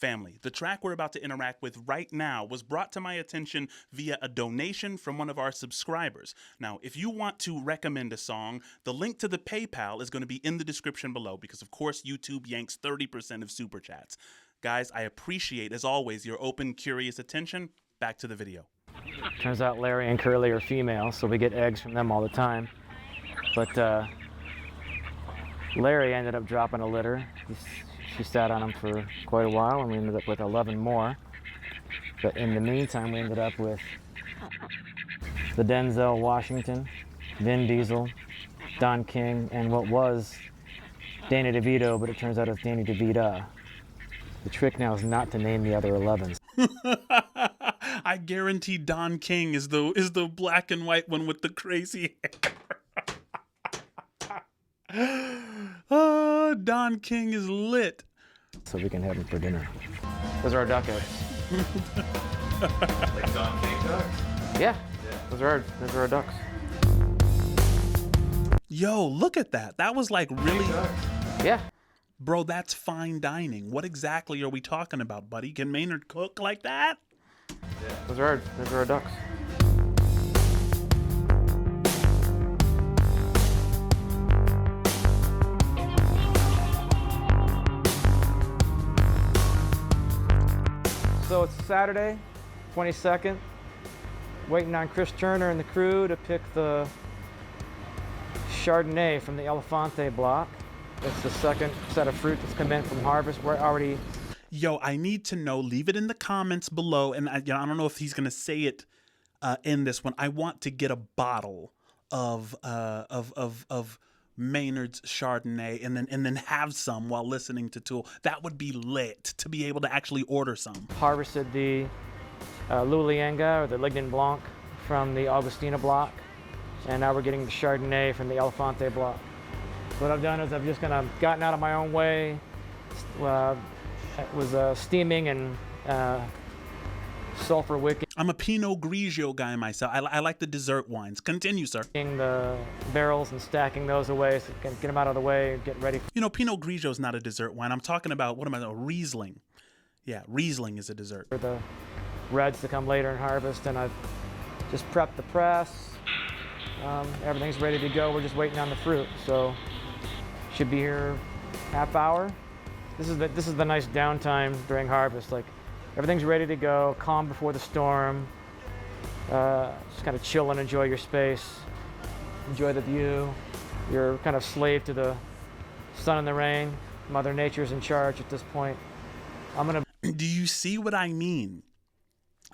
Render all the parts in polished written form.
Family, the track we're about to interact with right now was brought to my attention via a donation from one of our subscribers. Now, if you want to recommend a song, the link to the PayPal is going to be in the description below because, of course, YouTube yanks 30% of super chats. Guys, I appreciate, as always, your open, curious attention. Back to the video. Turns out Larry and Curly are female, so we get eggs from them all the time. But Larry ended up dropping a litter. She sat on him for quite a while, and we ended up with 11 more. But in the meantime, we ended up with the Denzel Washington, Vin Diesel, Don King, and what was Danny DeVito, but it turns out it's Danny DeVita. The trick now is not to name the other 11s. I guarantee Don King is the black and white one with the crazy hair. Oh, Don King is lit. So we can have them for dinner. Those are our duck eggs. Like Don King ducks? Yeah, those are our ducks. Yo, look at that. That was like really... Yeah. Bro, that's fine dining. What exactly are we talking about, buddy? Can Maynard cook like that? Yeah. Those are our ducks. So it's Saturday, 22nd, waiting on Chris Turner and the crew to pick the Chardonnay from the Elefante block. It's the second set of fruit that's come in from harvest. We're already... Yo, I need to know. Leave it in the comments below. And I don't know if he's going to say it in this one. I want to get a bottle of Maynard's Chardonnay and then have some while listening to Tool. That would be lit to be able to actually order some. Harvested the Lulienga, or the Lignan Blanc, from the Augustina block, and now we're getting the Chardonnay from the Elefante block. What I've done is I've just kind of gotten out of my own way. It was steaming and sulfur wicking. I'm a Pinot Grigio guy myself. I like the dessert wines. Continue, sir. The barrels and stacking those away so you can get them out of the way and get ready. You know, Pinot Grigio is not a dessert wine. I'm talking about, a Riesling. Yeah, Riesling is a dessert. For the reds to come later in harvest, and I've just prepped the press. Everything's ready to go. We're just waiting on the fruit, so should be here half hour. This is the nice downtime during harvest. Like, everything's ready to go, calm before the storm. Just kind of chill and enjoy your space. Enjoy the view. You're kind of slave to the sun and the rain. Mother Nature's in charge at this point. Do you see what I mean?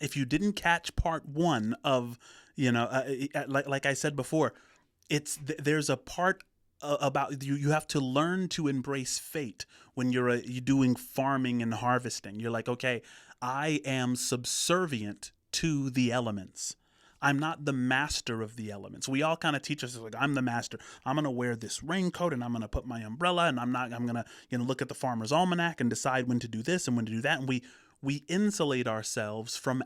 If you didn't catch part one of, like I said before, there's a part about you have to learn to embrace fate when you're doing farming and harvesting. You're like, okay, I am subservient to the elements. I'm not the master of the elements. We all kind of teach us like, I'm the master. I'm going to wear this raincoat and I'm going to put my umbrella and I'm going to look at the farmer's almanac and decide when to do this and when to do that. And we insulate ourselves from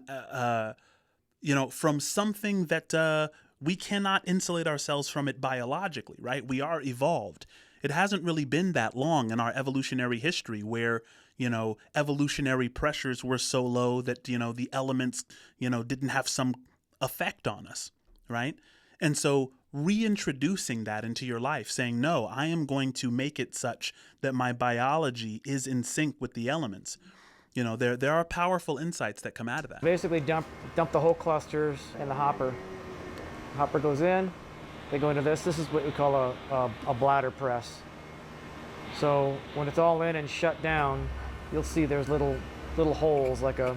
from something that we cannot insulate ourselves from it biologically, right? We are evolved. It hasn't really been that long in our evolutionary history where, evolutionary pressures were so low that, the elements, didn't have some effect on us, right? And so reintroducing that into your life, saying, no, I am going to make it such that my biology is in sync with the elements. There are powerful insights that come out of that. Basically dump the whole clusters in the hopper. Hopper goes in, they go into this. This is what we call a bladder press. So when it's all in and shut down, you'll see there's little holes like a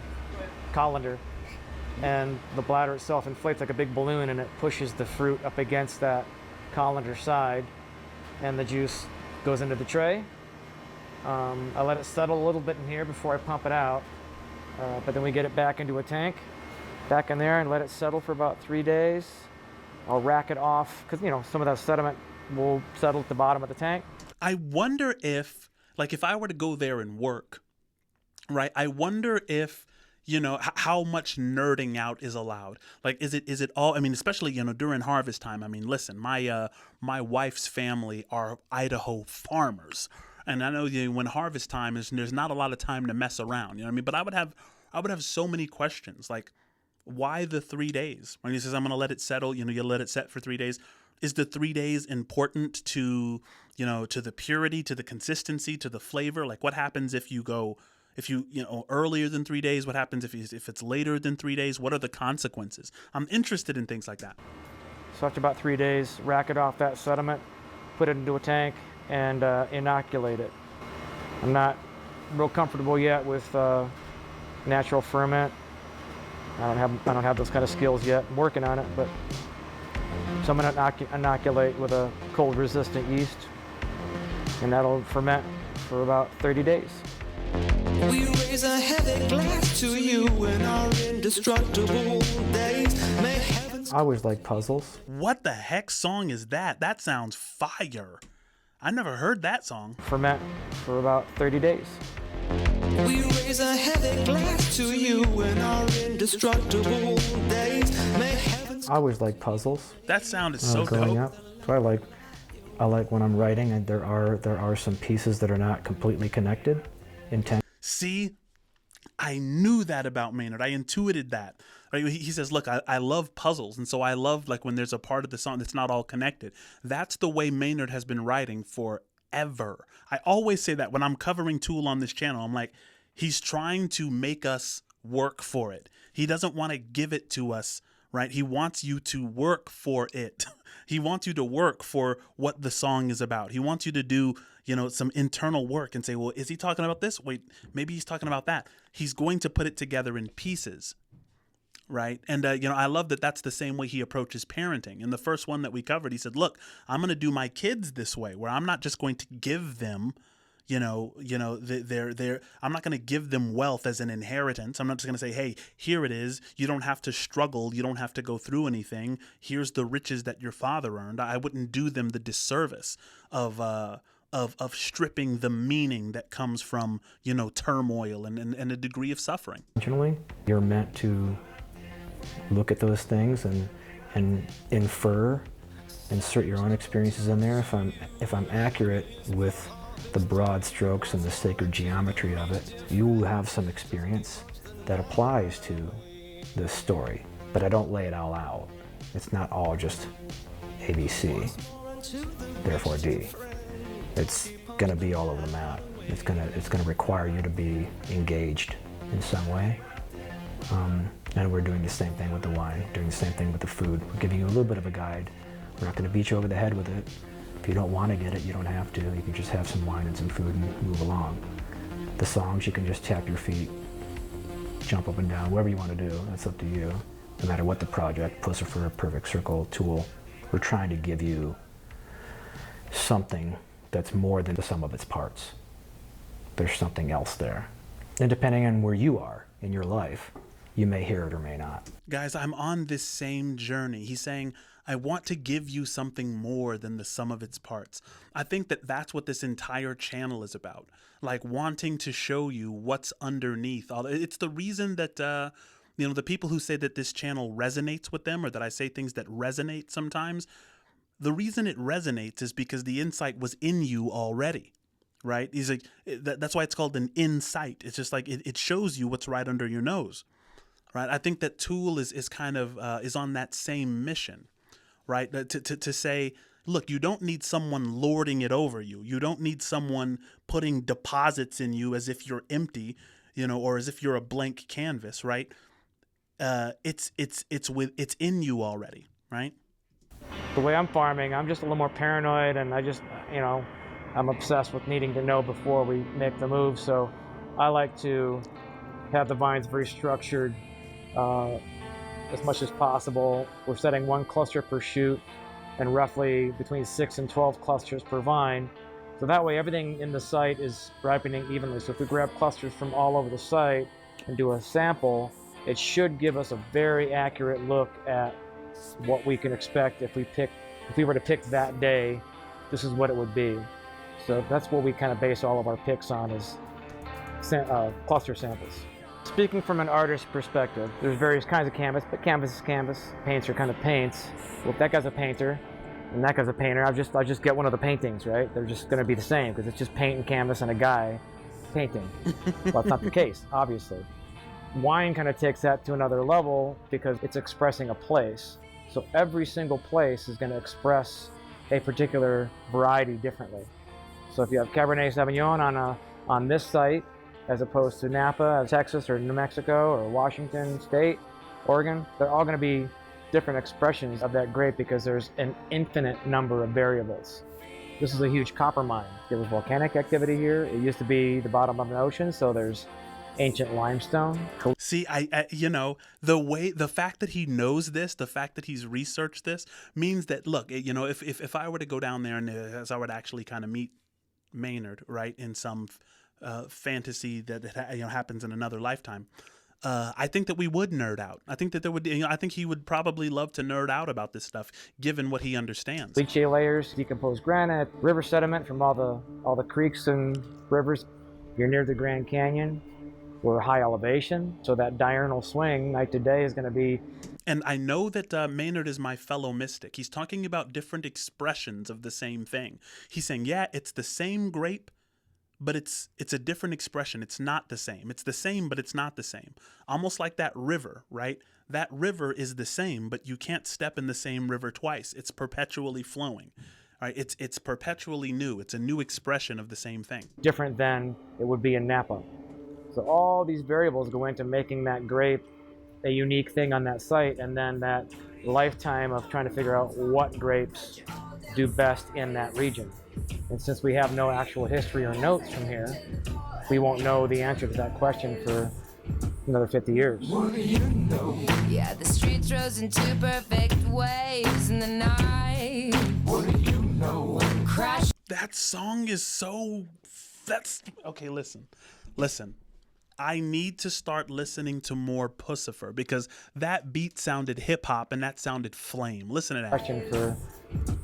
colander, and the bladder itself inflates like a big balloon, and it pushes the fruit up against that colander side, and the juice goes into the tray. I let it settle a little bit in here before I pump it out, but then we get it back into a tank, back in there, and let it settle for about 3 days. I'll rack it off because some of that sediment will settle at the bottom of the tank. I wonder if I were to go there and work, right? I wonder if how much nerding out is allowed. Like, is it all? I mean, especially during harvest time. I mean, listen, my wife's family are Idaho farmers. And I know, when harvest time is, there's not a lot of time to mess around. You know what I mean? But I would have so many questions, like, why the 3 days? When he says, I'm going to let it settle, you let it set for 3 days. Is the 3 days important to, to the purity, to the consistency, to the flavor? Like, what happens if you go, earlier than 3 days? What happens if it's later than 3 days? What are the consequences? I'm interested in things like that. So after about 3 days, rack it off that sediment, put it into a tank, and inoculate it. I'm not real comfortable yet with natural ferment. I don't have those kind of skills yet. I'm working on it, but so I'm going to inoculate with a cold-resistant yeast, and that'll ferment for about 30 days. We raise a heavy glass to you in our indestructible days. May heavens... I always like puzzles. What the heck song is that? That sounds fire. I never heard that song. Ferment for about 30 days. We raise a heavy glass to you in our indestructible days. May heavens... I always like puzzles. That sound is so growing dope. up. So I like when I'm writing, and there are some pieces that are not completely connected. See, I knew that about Maynard. I intuited that. Right? He says, look, I love puzzles. And so I love, like, when there's a part of the song that's not all connected. That's the way Maynard has been writing forever. I always say that when I'm covering Tool on this channel. I'm like, he's trying to make us work for it. He doesn't want to give it to us, right? He wants you to work for it. He wants you to work for what the song is about. He wants you to do, some internal work and say, well, is he talking about this? Wait, maybe he's talking about that. He's going to put it together in pieces, right? And, I love that that's the same way he approaches parenting. In the first one that we covered, he said, look, I'm going to do my kids this way, where I'm not just going to give them, I'm not going to give them wealth as an inheritance. I'm not just going to say, hey, here it is. You don't have to struggle. You don't have to go through anything. Here's the riches that your father earned. I wouldn't do them the disservice of stripping the meaning that comes from, turmoil and a degree of suffering. Originally, you're meant to look at those things and infer, insert your own experiences in there. If I'm accurate with the broad strokes and the sacred geometry of it, you will have some experience that applies to this story, but I don't lay it all out. It's not all just ABC, therefore D. It's gonna be all over the map. It's gonna require you to be engaged in some way. And we're doing the same thing with the wine, doing the same thing with the food. We're giving you a little bit of a guide. We're not gonna beat you over the head with it. If you don't want to get it, you don't have to. You can just have some wine and some food and move along. The songs, you can just tap your feet, jump up and down, whatever you want to do. That's up to you. No matter what the project, Pussifer, Perfect Circle, Tool, we're trying to give you something that's more than the sum of its parts. There's something else there. And depending on where you are in your life, you may hear it or may not. Guys, I'm on this same journey. He's saying, I want to give you something more than the sum of its parts. I think that that's what this entire channel is about. Like, wanting to show you what's underneath. It's the reason that, the people who say that this channel resonates with them, or that I say things that resonate sometimes, the reason it resonates is because the insight was in you already, right? He's like, that's why it's called an insight. It's just like, it shows you what's right under your nose, right? I think that Tool is kind of, is on that same mission. Right? To say, look, you don't need someone lording it over you. You don't need someone putting deposits in you as if you're empty, or as if you're a blank canvas, right? It's in you already, right? The way I'm farming, I'm just a little more paranoid, and I'm obsessed with needing to know before we make the move. So I like to have the vines very structured, as much as possible. We're setting 1 cluster per shoot and roughly between 6 and 12 clusters per vine. So that way everything in the site is ripening evenly. So if we grab clusters from all over the site and do a sample, it should give us a very accurate look at what we can expect if we were to pick that day, this is what it would be. So that's what we kind of base all of our picks on, is cluster samples. Speaking from an artist's perspective, there's various kinds of canvas, but canvas is canvas. Paints are kind of paints. Well, if that guy's a painter, And that, as a painter, I just get one of the paintings, right? They're just going to be the same because it's just paint and canvas and a guy painting. Well, that's not the case, obviously. Wine kind of takes that to another level because it's expressing a place. So every single place is going to express a particular variety differently. So if you have Cabernet Sauvignon on this site, as opposed to Napa, Texas, or New Mexico, or Washington State, Oregon, they're all going to be different expressions of that grape because there's an infinite number of variables. This is a huge copper mine. There was volcanic activity here. It used to be the bottom of an ocean, so there's ancient limestone. See, I you know, the fact that he knows this, the fact that he's researched this means that, look, you know, if I were to go down there and as I were to actually kind of meet Maynard, right, in some fantasy that happens in another lifetime, I think that we would nerd out. I think that there would, I think he would probably love to nerd out about this stuff, given what he understands. Leachate layers, decomposed granite, river sediment from all the creeks and rivers. You're near the Grand Canyon. We're high elevation, so that diurnal swing night to day is going to be. And I know that Maynard is my fellow mystic. He's talking about different expressions of the same thing. He's saying, yeah, it's the same grape, but it's a different expression. It's not the same. It's the same, but it's not the same. Almost like that river, right? That river is the same, but you can't step in the same river twice. It's perpetually flowing. All right? It's perpetually new. It's a new expression of the same thing. Different than it would be in Napa. So all these variables go into making that grape a unique thing on that site, and then that lifetime of trying to figure out what grapes do best in that region. And since we have no actual history or notes from here, we won't know the answer to that question for another 50 years. What do you know? Yeah, the streets rose in two perfect waves in the night. What do you know? Crash. That song is so... Okay, listen. I need to start listening to more Pussifer because that beat sounded hip-hop and that sounded flame. Listen to that. Question for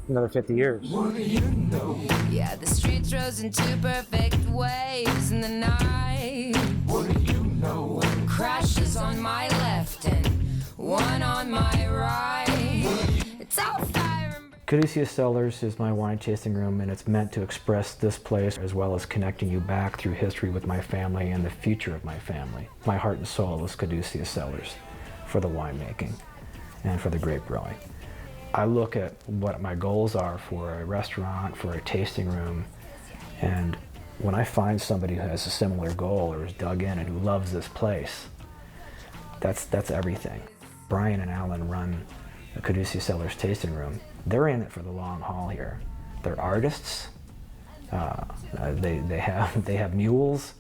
another 50 years. What do you know? Yeah, the streets rose in two perfect waves in the night. What do you know? Crashes on my left and one on my right. It's all fire and Caduceus Cellars is my wine tasting room, and it's meant to express this place as well as connecting you back through history with my family and the future of my family. My heart and soul is Caduceus Cellars for the winemaking and for the grape growing. I look at what my goals are for a restaurant, for a tasting room, and when I find somebody who has a similar goal or is dug in and who loves this place, that's everything. Brian and Alan run the Caduceus Cellars tasting room. They're in it for the long haul here. They're artists. They have mules,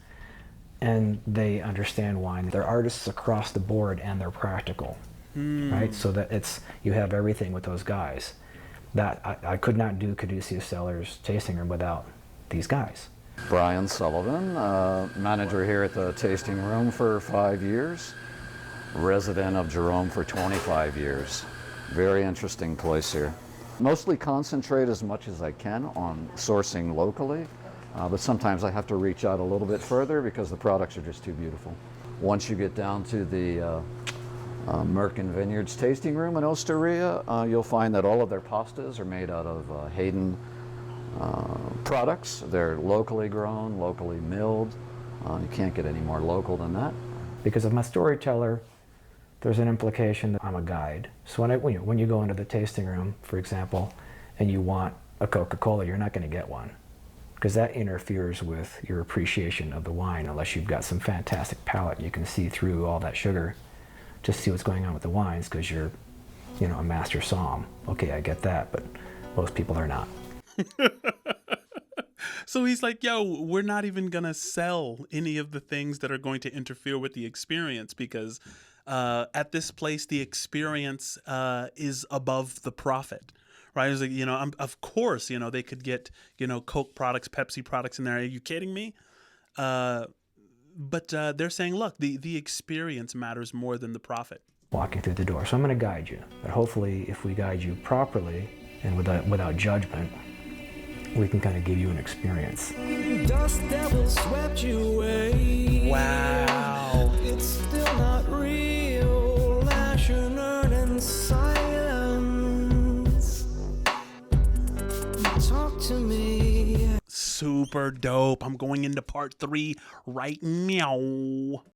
and they understand wine. They're artists across the board, and they're practical, right? So that you have everything with those guys. That I could not do Caduceus Cellars tasting room without these guys. Brian Sullivan, manager here at the tasting room for 5 years, resident of Jerome for 25 years. Very interesting place here. Mostly concentrate as much as I can on sourcing locally, but sometimes I have to reach out a little bit further because the products are just too beautiful. Once you get down to the Merkin Vineyards tasting room in Osteria, you'll find that all of their pastas are made out of Hayden products. They're locally grown, locally milled. You can't get any more local than that. Because I'm a storyteller, there's an implication that I'm a guide. So when you go into the tasting room, for example, and you want a Coca-Cola, you're not going to get one, because that interferes with your appreciation of the wine unless you've got some fantastic palate. You can see through all that sugar to see what's going on with the wines because you're, a master somm. Okay, I get that, but most people are not. So he's like, yo, we're not even going to sell any of the things that are going to interfere with the experience because at this place, the experience is above the profit, right? It's like, of course, they could get, Coke products, Pepsi products in there. Are you kidding me? But they're saying, look, the experience matters more than the profit. Walking through the door. So I'm going to guide you. But hopefully, if we guide you properly and without judgment, we can kind of give you an experience. Dust devil swept you away. Wow. It's still not real. Lash and earn in silence. super dope. I'm going into part 3 right now.